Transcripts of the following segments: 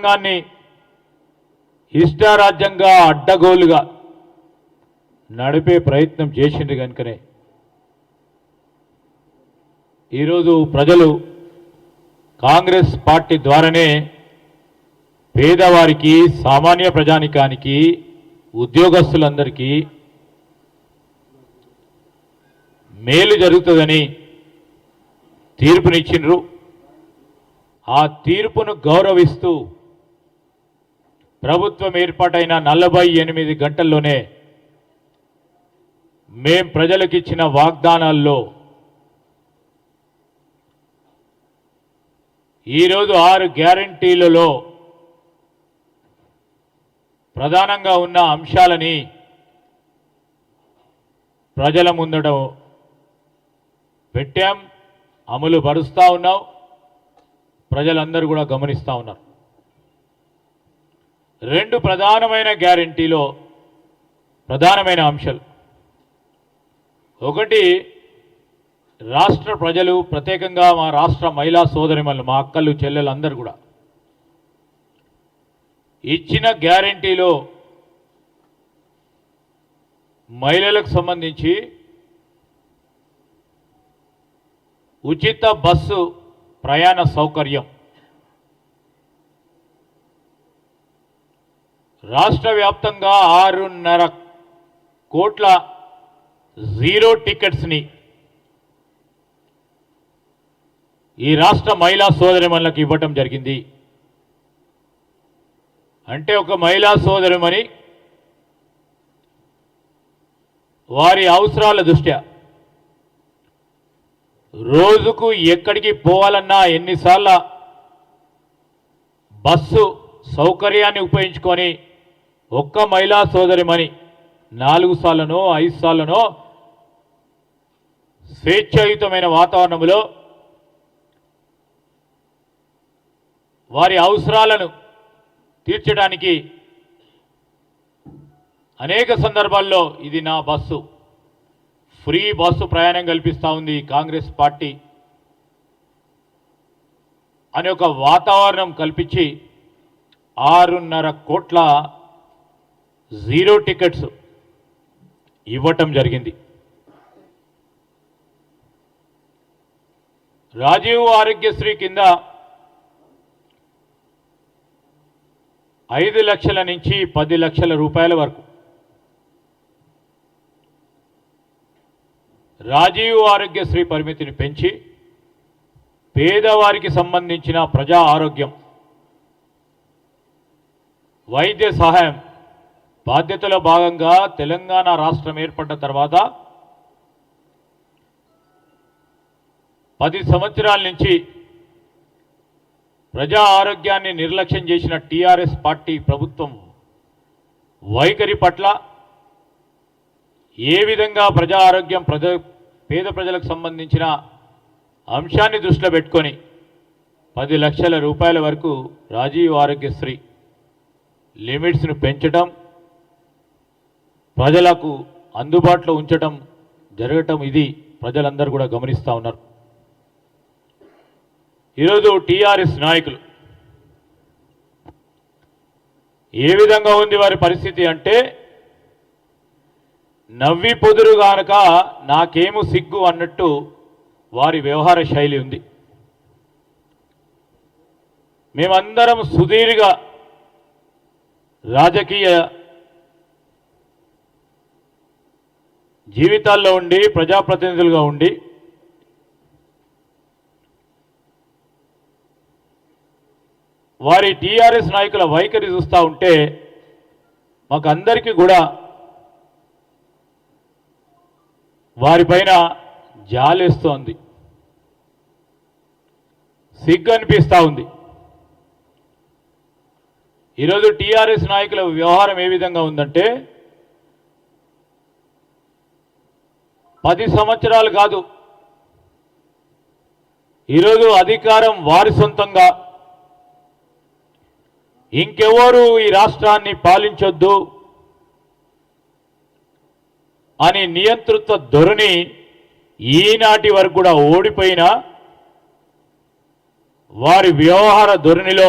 రైతాంగాన్ని ఇష్టారాజ్యంగా అడ్డగోలుగా నడిపే ప్రయత్నం చేసింది కనుకనే ఈరోజు ప్రజలు కాంగ్రెస్ పార్టీ ద్వారానే పేదవారికి సామాన్య ప్రజానికానికి ఉద్యోగస్తులందరికీ మేలు జరుగుతుందని తీర్పునిచ్చిండ్రు. ఆ తీర్పును గౌరవిస్తూ ప్రభుత్వం ఏర్పాటైన 48 గంటల్లోనే మేం ప్రజలకు ఇచ్చిన వాగ్దానాల్లో ఈరోజు 6 గ్యారంటీలలో ప్రధానంగా ఉన్న అంశాలని ప్రజల ముందట పెట్టాం, అమలు పరుస్తూ ఉన్నాం. ప్రజలందరూ కూడా గమనిస్తూ ఉన్నారు. 2 ప్రధానమైన గ్యారంటీలో ప్రధానమైన అంశాలు, ఒకటి రాష్ట్ర ప్రజలు, ప్రత్యేకంగా మా రాష్ట్ర మహిళా సోదరిమణులు, మా అక్కలు చెల్లెలు అందరూ కూడా ఇచ్చిన గ్యారంటీలో మహిళలకు సంబంధించి ఉచిత బస్సు ప్రయాణ సౌకర్యం, రాష్ట్ర వ్యాప్తంగా 6.5 కోట్ల జీరో టికెట్స్ని ఈ రాష్ట్ర మహిళా సోదరిమణులకు ఇవ్వటం జరిగింది. అంటే ఒక మహిళా సోదరిమణి వారి అవసరాల దృష్ట్యా రోజుకు ఎక్కడికి పోవాలన్నా ఎన్నిసార్లు బస్సు సౌకర్యాన్ని ఉపయోగించుకొని ఒక్క మహిళా సోదరిమణి 4 సార్లనో 5 సార్లనో స్వేచ్ఛాయుతమైన వాతావరణంలో వారి అవసరాలను తీర్చడానికి అనేక సందర్భాల్లో ఇది నా బస్సు, ఫ్రీ బస్సు ప్రయాణం కల్పిస్తూ ఉంది కాంగ్రెస్ పార్టీ అనే ఒక వాతావరణం కల్పించి 6.5 కోట్ల జీరో టికెట్స్ ఇవ్వటం జరిగింది. రాజీవ్ ఆరోగ్యశ్రీ కింద 5 లక్షల నుంచి 10 లక్షల రూపాయల వరకు రాజీవ్ ఆరోగ్యశ్రీ పరిమితిని పెంచి పేదవారికి సంబంధించిన ప్రజా ఆరోగ్యం, వైద్య సహాయం బాధ్యతలో భాగంగా తెలంగాణ రాష్ట్రం ఏర్పడ్డ తర్వాత 10 సంవత్సరాల నుంచి ప్రజా ఆరోగ్యాన్ని నిర్లక్ష్యం చేసిన టీఆర్ఎస్ పార్టీ ప్రభుత్వం వైఖరి పట్ల ఏ విధంగా ప్రజా ఆరోగ్యం పేద ప్రజలకు సంబంధించిన అంశాన్ని దృష్టిలో పెట్టుకొని 10 లక్షల రూపాయల వరకు రాజీవ్ ఆరోగ్యశ్రీ లిమిట్స్ను పెంచడం, ప్రజలకు అందుబాటులో ఉంచడం జరగటం, ఇది ప్రజలందరూ కూడా గమనిస్తూ ఉన్నారు. ఈరోజు టీఆర్ఎస్ నాయకులు ఏ విధంగా ఉంది వారి పరిస్థితి అంటే, నవ్వి పొదురు గానక నాకేమో సిగ్గు అన్నట్టు వారి వ్యవహార శైలి ఉంది. మేమందరం సుదీర్ఘ రాజకీయ జీవితాల్లో ఉండి ప్రజాప్రతినిధులుగా ఉండి వారి టీఆర్ఎస్ నాయకుల వైఖరి చూస్తూ ఉంటే మాకు అందరికీ కూడా వారిపైన జాలేస్తోంది, సిగ్గు అనిపిస్తూ ఉంది. ఈరోజు టీఆర్ఎస్ నాయకుల వ్యవహారం ఏ విధంగా ఉందంటే, 10 సంవత్సరాలు కాదు, ఈరోజు అధికారం వారి సొంతంగా, ఇంకెవరు ఈ రాష్ట్రాన్ని పాలించొద్దు అని నియంతృత్వ ధోరణి ఈనాటి వరకు కూడా ఓడిపోయిన వారి వ్యవహార ధోరణిలో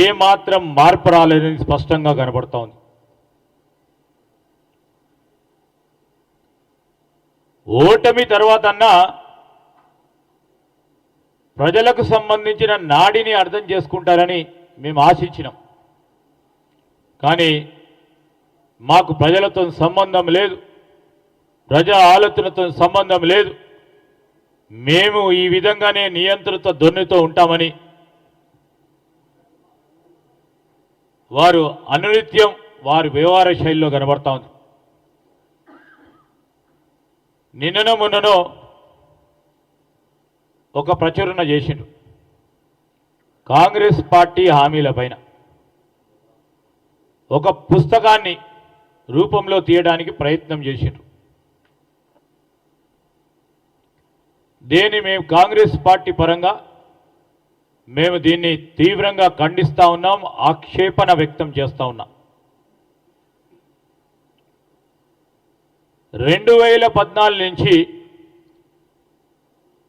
ఏమాత్రం మార్పు రాలేదని స్పష్టంగా కనబడతా ఉంది. ఓటమి తర్వాతన్నా ప్రజలకు సంబంధించిన నాడిని అర్థం చేసుకుంటారని మేము ఆశించినాం. కానీ మాకు ప్రజలతో సంబంధం లేదు, ప్రజా ఆలోచనతో సంబంధం లేదు, మేము ఈ విధంగానే నియంత్రిత ధోరణితో ఉంటామని వారు అనునిత్యం వారి వ్యవహార శైలిలో కనబడతా ఉంది. నిన్ననో మొన్ననో ఒక ప్రచురణ చేసిండ్రు కాంగ్రెస్ పార్టీ హామీల పైన ఒక పుస్తకాన్ని రూపంలో తీయడానికి ప్రయత్నం చేసిండ్రు. మేము కాంగ్రెస్ పార్టీ పరంగా మేము దీన్ని తీవ్రంగా ఖండిస్తూ ఉన్నాం, ఆక్షేపణ వ్యక్తం చేస్తూ ఉన్నాం. 2014 నుంచి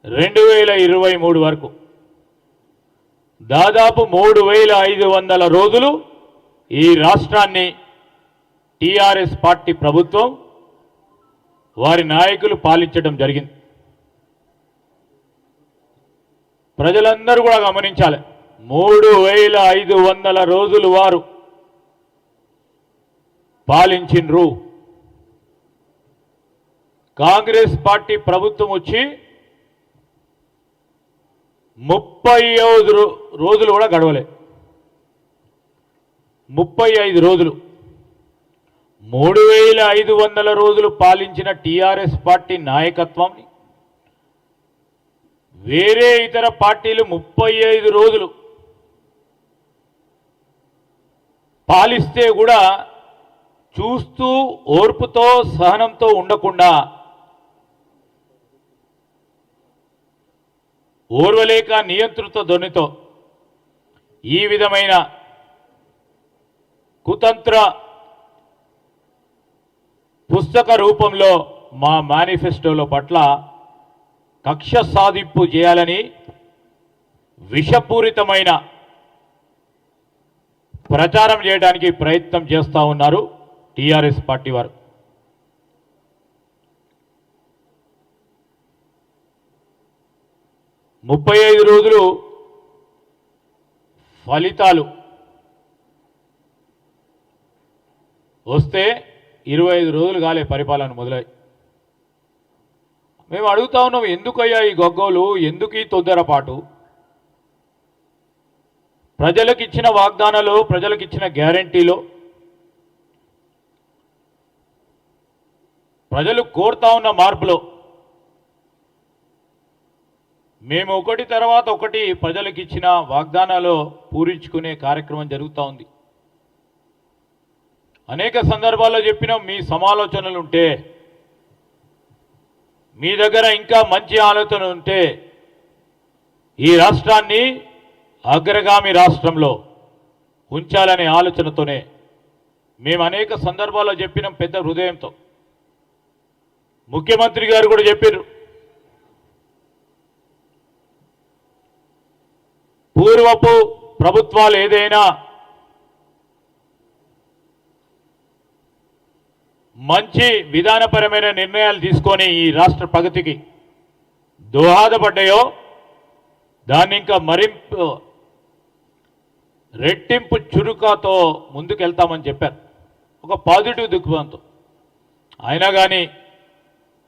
2023 వరకు దాదాపు 3500 రోజులు ఈ రాష్ట్రాన్ని టీఆర్ఎస్ పార్టీ ప్రభుత్వం వారి నాయకులు పాలించడం జరిగింది. ప్రజలందరూ కూడా గమనించాలి, 3500 రోజులు వారు పాలించిండ్రు. కాంగ్రెస్ పార్టీ ప్రభుత్వం వచ్చి 35 రోజులు కూడా గడవలే. 35 రోజులు 3500 రోజులు పాలించిన టీఆర్ఎస్ పార్టీ నాయకత్వం వేరే ఇతర పార్టీలు 35 రోజులు పాలిస్తే కూడా చూస్తూ ఓర్పుతో సహనంతో ఉండకుండా ఓర్వలేక నియంత్రిత ధ్వనితో ఈ విధమైన కుతంత్ర పుస్తక రూపంలో మా మేనిఫెస్టోలో పట్ల కక్ష సాధింపు చేయాలని విషపూరితమైన ప్రచారం చేయడానికి ప్రయత్నం చేస్తూ ఉన్నారు టీఆర్ఎస్ పార్టీ వారు. ముప్పై 35 రోజులు ఫలితాలు వస్తే 25 రోజులు కాలే పరిపాలన మొదలై. మేము అడుగుతా ఉన్నాం, ఎందుకయ్యా ఈ గొగ్గోలు, ఎందుకు ఈ తొందరపాటు? ప్రజలకు ఇచ్చిన వాగ్దానాలు, ప్రజలకు ఇచ్చిన గ్యారంటీలో ప్రజలు కోరుతా ఉన్న మార్పులో మేము ఒకటి తర్వాత ఒకటి ప్రజలకు ఇచ్చిన వాగ్దానాలు పూరించుకునే కార్యక్రమం జరుగుతూ ఉంది. అనేక సందర్భాల్లో చెప్పినాం, మీ సమాలోచనలు ఉంటే, మీ దగ్గర ఇంకా మంచి ఆలోచన ఉంటే ఈ రాష్ట్రాన్ని అగ్రగామి రాష్ట్రంలో ఉంచాలనే ఆలోచనతోనే మేము అనేక సందర్భాల్లో చెప్పినాం. పెద్ద హృదయంతో ముఖ్యమంత్రి గారు కూడా చెప్పారు, పూర్వపు ప్రభుత్వాలు ఏదైనా మంచి విధానపరమైన నిర్ణయాలు తీసుకొని ఈ రాష్ట్ర ప్రగతికి దోహదపడ్డాయో దాన్ని ఇంకా రెట్టింపు చురుకతో ముందుకెళ్తామని చెప్పారు, ఒక పాజిటివ్ దృక్పథంతో. అయినా కానీ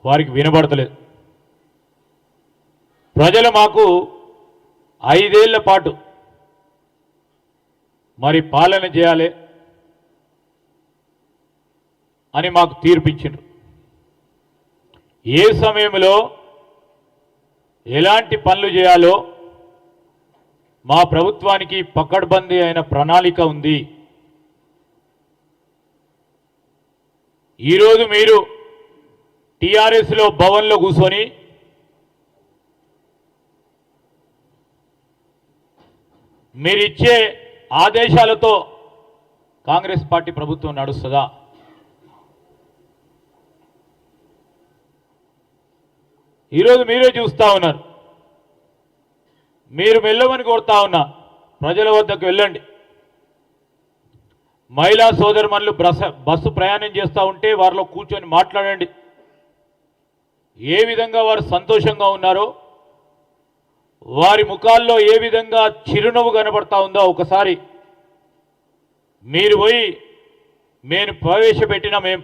వారికి వినబడతలేదు. ప్రజలు మాకు 5 ఏళ్ల పాటు మరి పాలన చేయాలి అని మాకు తీర్పిచ్చిండ్రు. ఏ సమయంలో ఎలాంటి పనులు చేయాలో మా ప్రభుత్వానికి పకడ్బందీ అయిన ప్రణాళిక ఉంది. ఈరోజు మీరు టీఆర్ఎస్లో భవన్లో కూర్చొని మీరిచ్చే ఆదేశాలతో కాంగ్రెస్ పార్టీ ప్రభుత్వం నడుస్తుందా? ఈరోజు మీరే చూస్తూ ఉన్నారు. మీరు వెళ్ళమని కోరుతా ఉన్నా, ప్రజల వద్దకు వెళ్ళండి. మహిళా సోదరుమణులు బస్సు ప్రయాణం చేస్తూ ఉంటే వారిలో కూర్చొని మాట్లాడండి. ఏ విధంగా వారు సంతోషంగా ఉన్నారో, వారి ముఖాల్లో ఏ విధంగా చిరునవ్వు కనబడతా ఉందో ఒకసారి మీరు పోయి మేము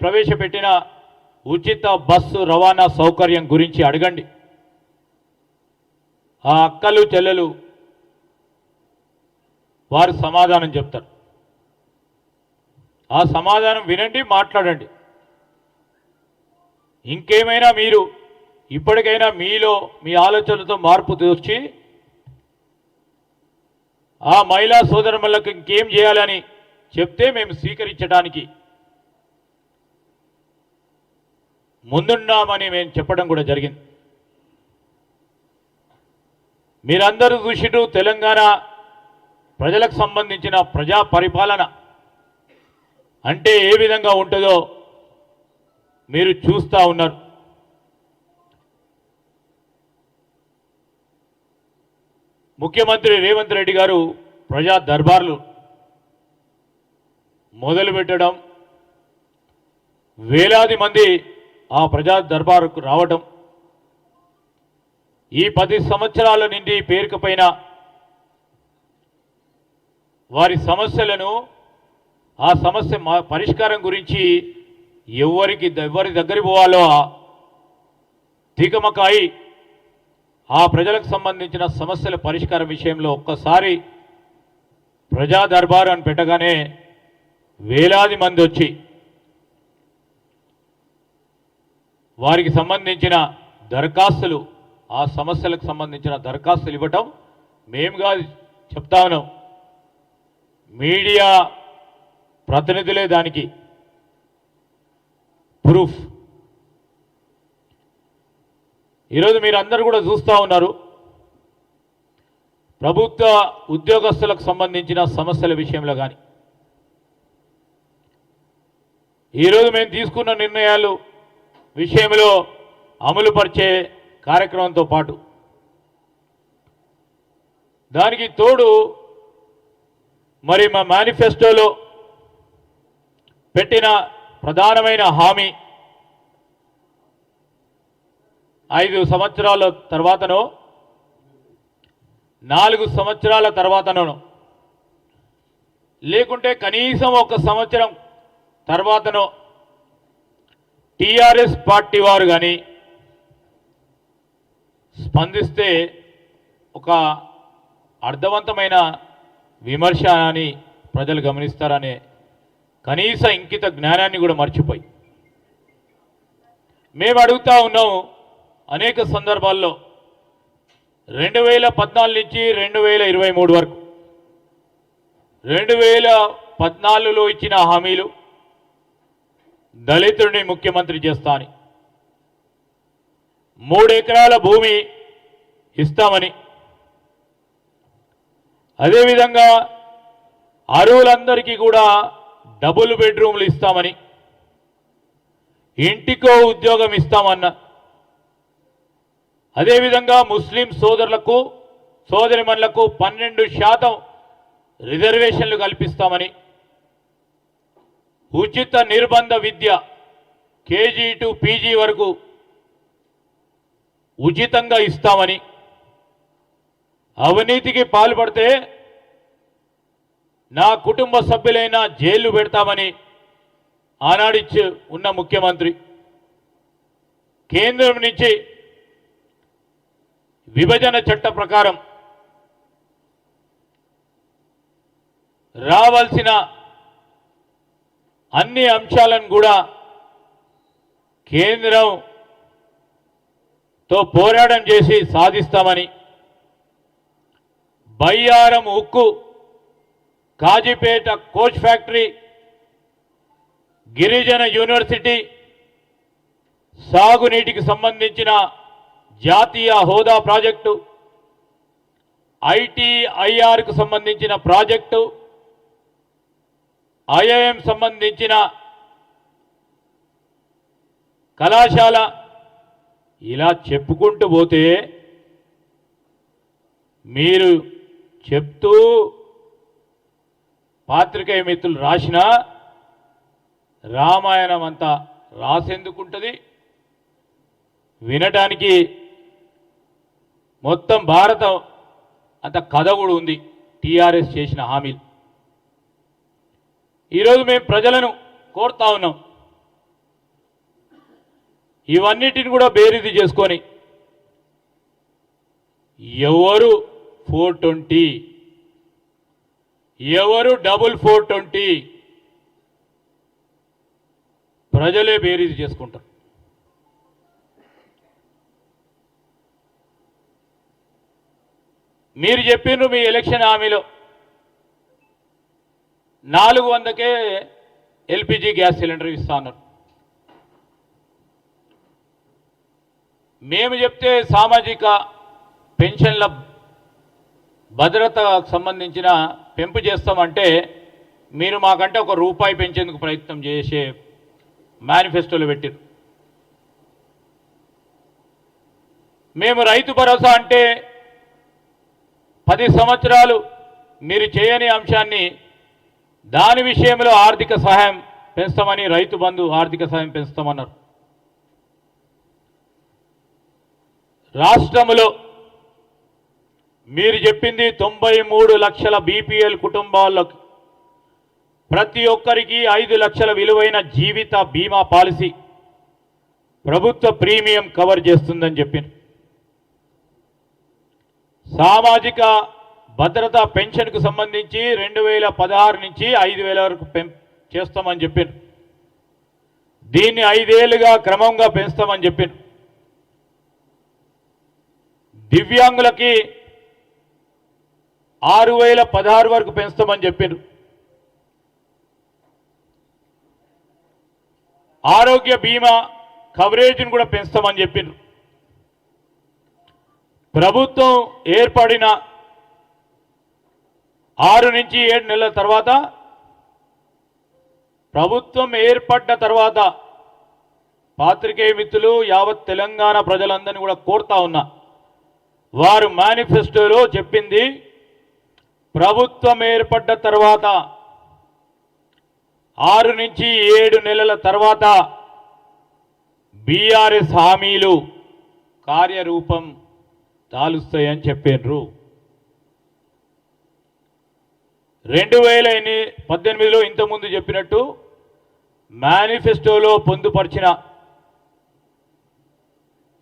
ప్రవేశపెట్టిన ఉచిత బస్సు రవాణా సౌకర్యం గురించి అడగండి. ఆ అక్కలు చెల్లెలు వారు సమాధానం చెప్తారు. ఆ సమాధానం వినండి, మాట్లాడండి. ఇంకేమైనా మీరు ఇప్పటికైనా మీలో మీ ఆలోచనలతో మార్పు తెచ్చి ఆ మహిళా సోదరులకు ఇంకేం చేయాలని చెప్తే మేము స్వీకరించడానికి ముందున్నామని మేము చెప్పడం కూడా జరిగింది. మీరందరూ చూసిరు తెలంగాణ ప్రజలకు సంబంధించిన ప్రజా పరిపాలన అంటే ఏ విధంగా ఉంటుందో మీరు చూస్తూ ఉన్నారు. ముఖ్యమంత్రి రేవంత్ రెడ్డి గారు ప్రజా దర్బార్లు మొదలుపెట్టడం, వేలాది మంది ఆ ప్రజా దర్బారుకు రావడం, ఈ 10 సంవత్సరాల నుండి పేరుకుపోయిన వారి సమస్యలను ఆ సమస్య పరిష్కారం గురించి ఎవరి దగ్గరికి పోవాలో తికమకాయి ఆ ప్రజలకు సంబంధించిన సమస్యల పరిష్కారం విషయంలో ఒక్కసారి ప్రజా దర్బారు అని పెట్టగానే వేలాది మంది వచ్చి వారికి సంబంధించిన దరఖాస్తులు, ఆ సమస్యలకు సంబంధించిన దరఖాస్తులు ఇవ్వటం మేముగా చెప్తా ఉన్నాం. మీడియా ప్రతినిధులే దానికి ప్రూఫ్. ఈరోజు మీరందరూ కూడా చూస్తూ ఉన్నారు. ప్రభుత్వ ఉద్యోగస్తులకు సంబంధించిన సమస్యల విషయంలో కానీ ఈరోజు మేము తీసుకున్న నిర్ణయాలు విషయంలో అమలుపరిచే కార్యక్రమంతో పాటు దానికి తోడు మరి మా మేనిఫెస్టోలో పెట్టిన ప్రధానమైన హామీ 5 సంవత్సరాల తర్వాతనో 4 సంవత్సరాల తర్వాతనో లేకుంటే కనీసం 1 సంవత్సరం తర్వాతనో టీఆర్ఎస్ పార్టీ వారు కానీ స్పందిస్తే ఒక అర్థవంతమైన విమర్శ అని ప్రజలు గమనిస్తారనే కనీస ఇంకిత జ్ఞానాన్ని కూడా మర్చిపోయి మేము అడుగుతా ఉన్నాము. అనేక సందర్భాల్లో 2014 నుంచి 2023 వరకు 2014లో ఇచ్చిన హామీలు దళితుడిని ముఖ్యమంత్రి చేస్తా అని, 3 ఎకరాల భూమి ఇస్తామని, అదేవిధంగా అర్హులందరికీ కూడా డబుల్ బెడ్రూమ్లు ఇస్తామని, ఇంటికో ఉద్యోగం ఇస్తామన్న, అదేవిధంగా ముస్లిం సోదరులకు సోదరిమణులకు 12% రిజర్వేషన్లు కల్పిస్తామని, ఉచిత నిర్బంధ విద్య కేజీ టు పీజీ వరకు ఉచితంగా ఇస్తామని, అవినీతికి పాల్పడితే నా కుటుంబ సభ్యులైన జైలు పెడతామని ఆనాడిచ్చి ఉన్న ముఖ్యమంత్రి కేంద్రం నుంచి విభజన చట్ట ప్రకారం రావాల్సిన అన్ని అంశాలను కూడా కేంద్రంతో పోరాటం చేసి సాధిస్తామని, బయ్యారం ఉక్కు, కాజీపేట కోచ్ ఫ్యాక్టరీ, గిరిజన యూనివర్సిటీ, సాగునీటికి సంబంధించిన జాతీయ హోదా ప్రాజెక్టు, ఐటీఐఆర్కు సంబంధించిన ప్రాజెక్టు, ఐఐఎం సంబంధించిన కళాశాల, ఇలా చెప్పుకుంటూ పోతే మీరు చెప్తూ పాత్రికేయ మిత్రులు రాసిన రామాయణం అంతా రాసేందుకుంటుంది, వినటానికి మొత్తం భారతం అంత కథ కూడా ఉంది. టీఆర్ఎస్ చేసిన హామీలు ఈరోజు మేము ప్రజలను కోరుతా ఉన్నాం, ఇవన్నిటిని కూడా బేరీజు చేసుకొని ఎవరు 420, ఎవరు 420 ప్రజలే బేరీజు చేసుకుంటారు. మీరు చెప్పిండ్రు మీ ఎలక్షన్ హామీలో 400కే ఎల్పిజి గ్యాస్ సిలిండర్ ఇస్తా అన్నారు. మేము చెప్తే సామాజిక పెన్షన్ల భద్రతకు సంబంధించిన పెంపు చేస్తామంటే మీరు మాకంటే ₹1 పెంచేందుకు ప్రయత్నం చేసే మేనిఫెస్టోలో పెట్టారు. మేము రైతు భరోసా అంటే 10 సంవత్సరాలు మీరు చేయని అంశాన్ని దాని విషయంలో ఆర్థిక సహాయం పెంచుతామని, రైతు బంధు ఆర్థిక సహాయం పెంచుతామన్నారు. రాష్ట్రంలో మీరు చెప్పింది 93 లక్షల బీపీఎల్ కుటుంబాలకు ప్రతి ఒక్కరికి 5 లక్షల విలువైన జీవిత బీమా పాలసీ ప్రభుత్వ ప్రీమియం కవర్ చేస్తుందని చెప్పింది. సామాజిక భద్రత పెన్షన్కు సంబంధించి 2016 నుంచి 5,000 వరకు చేస్తామని చెప్పింది. దీన్ని 5 ఏళ్లుగా క్రమంగా పెంచుతామని చెప్పింది. దివ్యాంగులకి 6,016 వరకు పెంచుతామని చెప్పిండ్రు. ఆరోగ్య బీమా కవరేజ్ని కూడా పెంచుతామని చెప్పిండ్రు. ప్రభుత్వం ఏర్పడిన 6 నుంచి 7 నెలల తర్వాత, ప్రభుత్వం ఏర్పడ్డ తర్వాత పాత్రికేయ మిత్రులు యావత్ తెలంగాణ ప్రజలందరినీ కూడా కోరుతా ఉన్నా, వారు మేనిఫెస్టోలో చెప్పింది ప్రభుత్వం ఏర్పడ్డ తర్వాత 6 నుంచి 7 నెలల తర్వాత బీఆర్ఎస్ హామీలు కార్యరూపం దాలుస్తాయని చెప్పారు. 2018లో ఇంతకుముందు చెప్పినట్టు మేనిఫెస్టోలో పొందుపరిచిన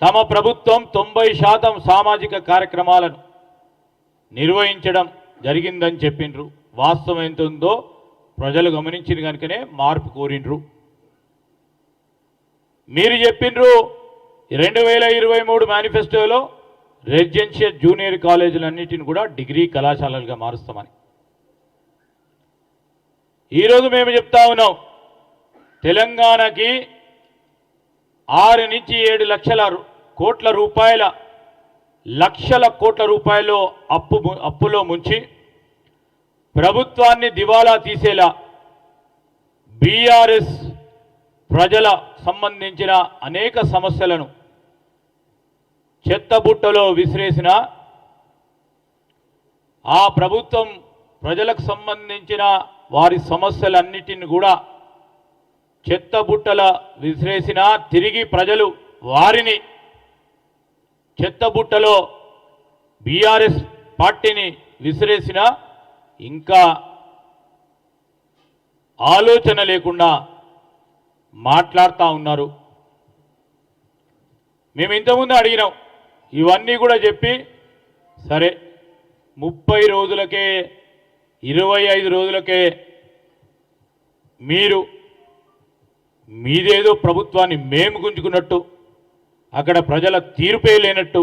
తమ ప్రభుత్వం 90% సామాజిక కార్యక్రమాలను నిర్వహించడం జరిగిందని చెప్పిండ్రు. వాస్తవం ఎంత ఉందో ప్రజలు గమనించిన కనుకనే మార్పు కోరిండ్రు. మీరు చెప్పిండ్రు 2023 మేనిఫెస్టోలో రెసిడెన్షియల్ జూనియర్ కాలేజీలన్నిటిని కూడా డిగ్రీ కళాశాలలుగా మారుస్తామని. ఈరోజు మేము చెప్తా ఉన్నాం, తెలంగాణకి 6 నుంచి 7 లక్షల కోట్ల రూపాయలు అప్పులో ముంచి ప్రభుత్వాన్ని దివాలా తీసేలా బీఆర్ఎస్ ప్రజల సంబంధించిన అనేక సమస్యలను చెత్తబుట్టలో విసిరేసిన ఆ ప్రభుత్వం ప్రజలకు సంబంధించిన వారి సమస్యలన్నిటిని కూడా చెత్తబుట్టల విసిరేసిన, తిరిగి ప్రజలు వారిని చెత్తబుట్టలో బీఆర్ఎస్ పార్టీని విసిరేసిన, ఇంకా ఆలోచన లేకుండా మాట్లాడుతూ ఉన్నారు. మేము ఇంతకుముందు అడిగినాం, ఇవన్నీ కూడా చెప్పి సరే 30 రోజులకే 25 రోజులకే మీరు మీదేదో ప్రభుత్వాన్ని మేము గుంజుకున్నట్టు, అక్కడ ప్రజల తీర్పే లేనట్టు,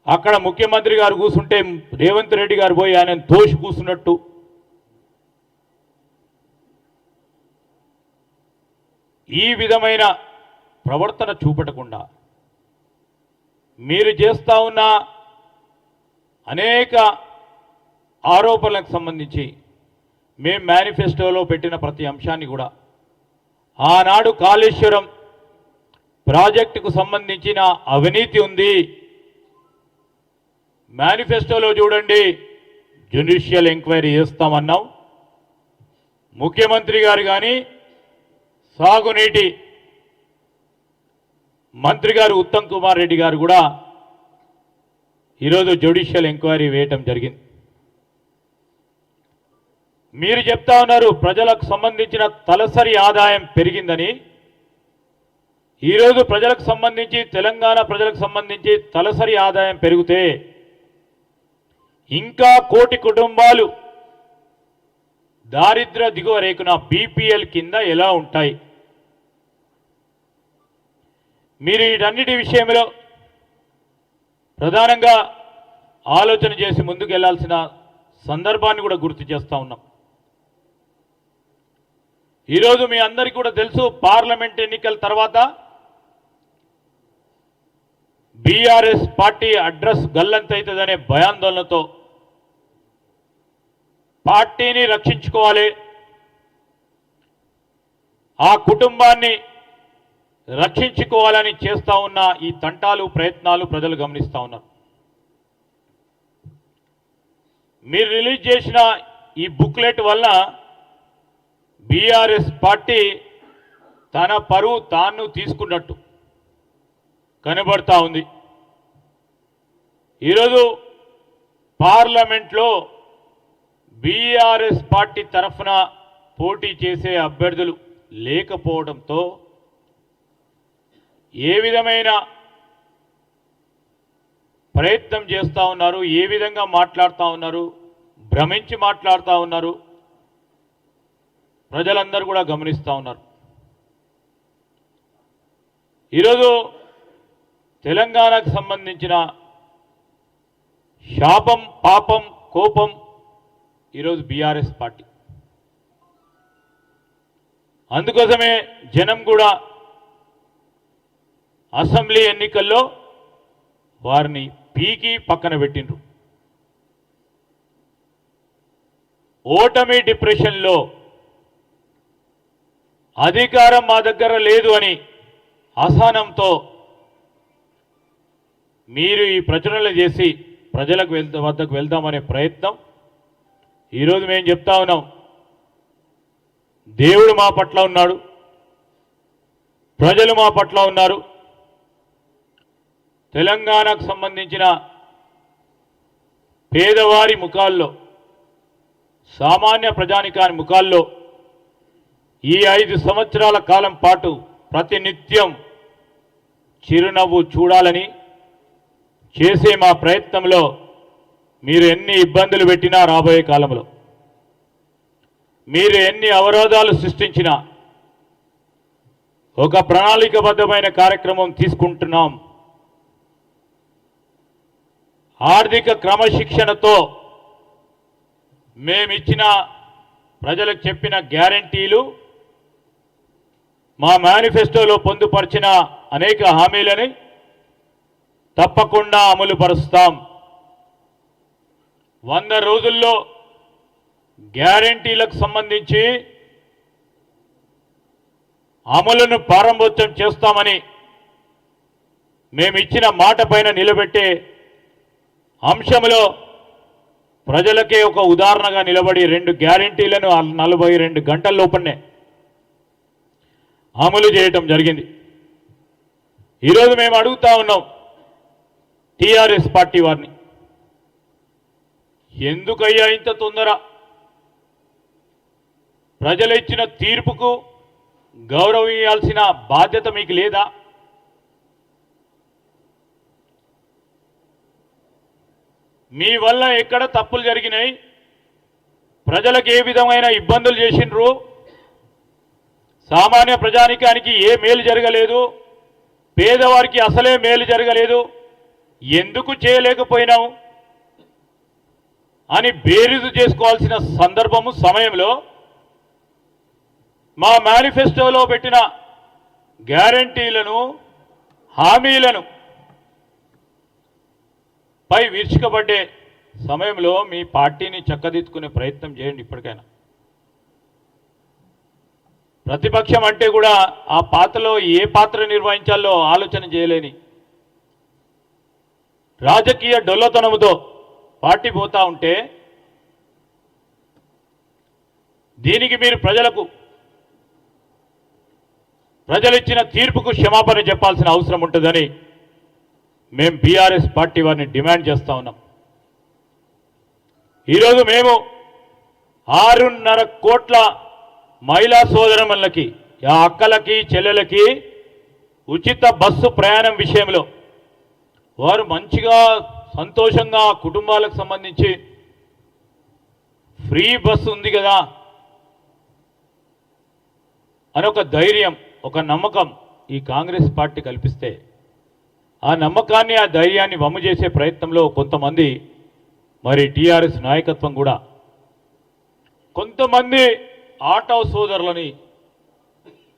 అక్కడ ముఖ్యమంత్రి గారు కూర్చుంటే రేవంత్ రెడ్డి గారు పోయి ఆయన దోషి కూర్చున్నట్టు, ఈ విధమైన ప్రవర్తన చూపటకుండా మీరు చేస్తా ఉన్న అనేక ఆరోపణలకు సంబంధించి మేము మేనిఫెస్టోలో పెట్టిన ప్రతి అంశాన్ని కూడా, ఆనాడు కాళేశ్వరం ప్రాజెక్టుకు సంబంధించిన అవినీతి ఉంది, మేనిఫెస్టోలో చూడండి, జ్యుడిషియల్ ఎంక్వైరీ చేస్తామన్నాం. ముఖ్యమంత్రి గారు కానీ సాగునీటి మంత్రి గారు ఉత్తమ్ కుమార్ రెడ్డి గారు కూడా ఈరోజు జ్యుడిషియల్ ఎంక్వైరీ వేయటం జరిగింది. మీరు చెప్తా ఉన్నారు ప్రజలకు సంబంధించిన తలసరి ఆదాయం పెరిగిందని. ఈరోజు ప్రజలకు సంబంధించి తెలంగాణ ప్రజలకు సంబంధించి తలసరి ఆదాయం పెరిగితే ఇంకా 1 కోటి కుటుంబాలు దారిద్ర్య దిగువ రేఖన బీపీఎల్ కింద ఎలా ఉంటాయి? మీరు వీటన్నిటి విషయంలో ప్రధానంగా ఆలోచన చేసి ముందుకు వెళ్లాల్సిన సందర్భాన్ని కూడా గుర్తు చేస్తా ఉన్నాం. ఈరోజు మీ అందరికీ కూడా తెలుసు, పార్లమెంట్ ఎన్నికల తర్వాత బీఆర్ఎస్ పార్టీ అడ్రస్ గల్లంతైతుందనే భయాందోళనతో పార్టీని రక్షించుకోవాలి, ఆ కుటుంబాన్ని రక్షించుకోవాలని చేస్తా ఉన్న ఈ తంటాలు ప్రయత్నాలు ప్రజలు గమనిస్తా ఉన్నారు. మీరు రిలీజ్ చేసిన ఈ బుక్లెట్ వల్ల బీఆర్ఎస్ పార్టీ తన పరువు తాను తీసుకున్నట్టు కనబడతా ఉంది. ఈరోజు పార్లమెంట్లో బీఆర్ఎస్ పార్టీ తరఫున పోటీ చేసే అభ్యర్థులు లేకపోవడంతో ఏ విధమైన ప్రయత్నం చేస్తూ ఉన్నారు, ఏ విధంగా మాట్లాడుతూ ఉన్నారు, భ్రమించి మాట్లాడుతూ ఉన్నారు, ప్రజలందరూ కూడా గమనిస్తూ ఉన్నారు. ఈరోజు తెలంగాణకు సంబంధించిన శాపం, పాపం, కోపం ఈరోజు బీఆర్ఎస్ పార్టీ. అందుకోసమే జనం కూడా అసెంబ్లీ ఎన్నికల్లో వారిని పీకి పక్కన పెట్టిండ్రు. ఓటమి డిప్రెషన్లో అధికారం మా దగ్గర లేదు అని అసహనంతో మీరు ఈ ప్రచురణలు చేసి ప్రజలకు వద్దకు వెళ్దామనే ప్రయత్నం ఈరోజు మేము చెప్తా ఉన్నాం. దేవుడు మా పట్ల ఉన్నాడు, ప్రజలు మా పట్ల ఉన్నారు. తెలంగాణకు సంబంధించిన పేదవారి ముఖాల్లో, సామాన్య ప్రజానికాని ముఖాల్లో ఈ 5 సంవత్సరాల కాలం పాటు ప్రతినిత్యం చిరునవ్వు చూడాలని చేసే మా ప్రయత్నంలో మీరు ఎన్ని ఇబ్బందులు పెట్టినా, రాబోయే కాలంలో మీరు ఎన్ని అవరోధాలు సృష్టించినా ఒక ప్రణాళికబద్ధమైన కార్యక్రమం తీసుకుంటున్నాం. ఆర్థిక క్రమశిక్షణతో మేమిచ్చిన ప్రజలకు చెప్పిన గ్యారంటీలు, మా మేనిఫెస్టోలో పొందుపరిచిన అనేక హామీలని తప్పకుండా అమలు పరుస్తాం. 100 రోజుల్లో గ్యారంటీలకు సంబంధించి అమలును ప్రారంభోత్సవం చేస్తామని మేమిచ్చిన మాట పైన నిలబెట్టే అంశంలో ప్రజలకే ఒక ఉదాహరణగా నిలబడి 2 గ్యారంటీలను 42 గంటల లోపలనే అమలు చేయటం జరిగింది. ఈరోజు మేము అడుగుతా ఉన్నాం టీఆర్ఎస్ పార్టీ వారిని, ఎందుకయ్యా ఇంత తొందర? ప్రజలు ఇచ్చిన తీర్పుకు గౌరవించాల్సిన బాధ్యత మీకు లేదా? మీ వల్ల ఎక్కడ తప్పులు జరిగినాయి, ప్రజలకు ఏ విధమైన ఇబ్బందులు చేసిండ్రు, సామాన్య ప్రజానికానికి ఏ మేలు జరగలేదు, పేదవారికి అసలే మేలు జరగలేదు, ఎందుకు చేయలేకపోయినాం అని బేరీజు చేసుకోవాల్సిన సందర్భము, సమయంలో మా మేనిఫెస్టోలో పెట్టిన గ్యారంటీలను, హామీలను పై విరుచుకబడ్డే సమయంలో మీ పార్టీని చక్కదిద్దుకునే ప్రయత్నం చేయండి. ఇప్పటికైనా ప్రతిపక్షం అంటే కూడా ఆ పాత్రలో ఏ పాత్ర నిర్వహించాలో ఆలోచన చేయలేని, రాజకీయ డొల్లతనముతో పార్టీ పోతా ఉంటే దీనికి మీరు ప్రజలిచ్చిన తీర్పుకు క్షమాపణ చెప్పాల్సిన అవసరం ఉంటుందని మేము బీఆర్ఎస్ పార్టీ వారిని డిమాండ్ చేస్తా ఉన్నాం. ఈరోజు మేము 6.5 కోట్ల మహిళా సోదరమణులకి, ఆ అక్కలకి చెల్లెలకి ఉచిత బస్సు ప్రయాణం విషయంలో వారు మంచిగా సంతోషంగా కుటుంబాలకు సంబంధించి ఫ్రీ బస్సు ఉంది కదా అని ఒక ధైర్యం, ఒక నమ్మకం ఈ కాంగ్రెస్ పార్టీ కల్పిస్తే ఆ నమ్మకాన్ని, ఆ ధైర్యాన్ని వమ్ము చేసే ప్రయత్నంలో కొంతమంది మరి టీఆర్ఎస్ నాయకత్వం కూడా కొంతమంది ఆటో సోదరులని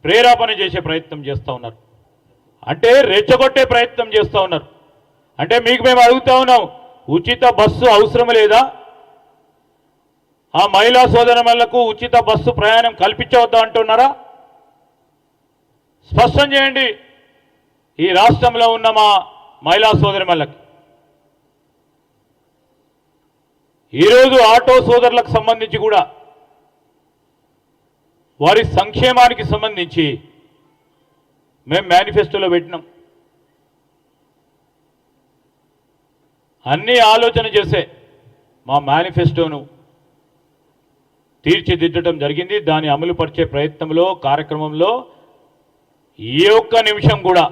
ప్రేరేపణ చేసే ప్రయత్నం చేస్తూ ఉన్నారు. అంటే రెచ్చగొట్టే ప్రయత్నం చేస్తూ ఉన్నారు. అంటే మీకు మేము అడుగుతా ఉన్నాం, ఉచిత బస్సు అవసరం లేదా? ఆ మహిళా సోదరులకు ఉచిత బస్సు ప్రయాణం కల్పించవద్దా అంటున్నారా? స్పష్టం చేయండి ఈ రాష్ట్రంలో ఉన్న మా మహిళా సోదరులకు. ఈరోజు ఆటో సోదరులకు సంబంధించి కూడా వారి సంక్షేమానికి సంబంధించి మేము మేనిఫెస్టోలో పెట్టినాం. అన్నీ ఆలోచన చేసే మా మేనిఫెస్టోను తీర్చిదిద్దడం జరిగింది. దాన్ని అమలుపరిచే ప్రయత్నంలో, కార్యక్రమంలో ఏ ఒక్క నిమిషం కూడా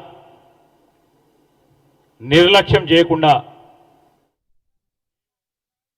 నిర్లక్ష్యం చేయకుండా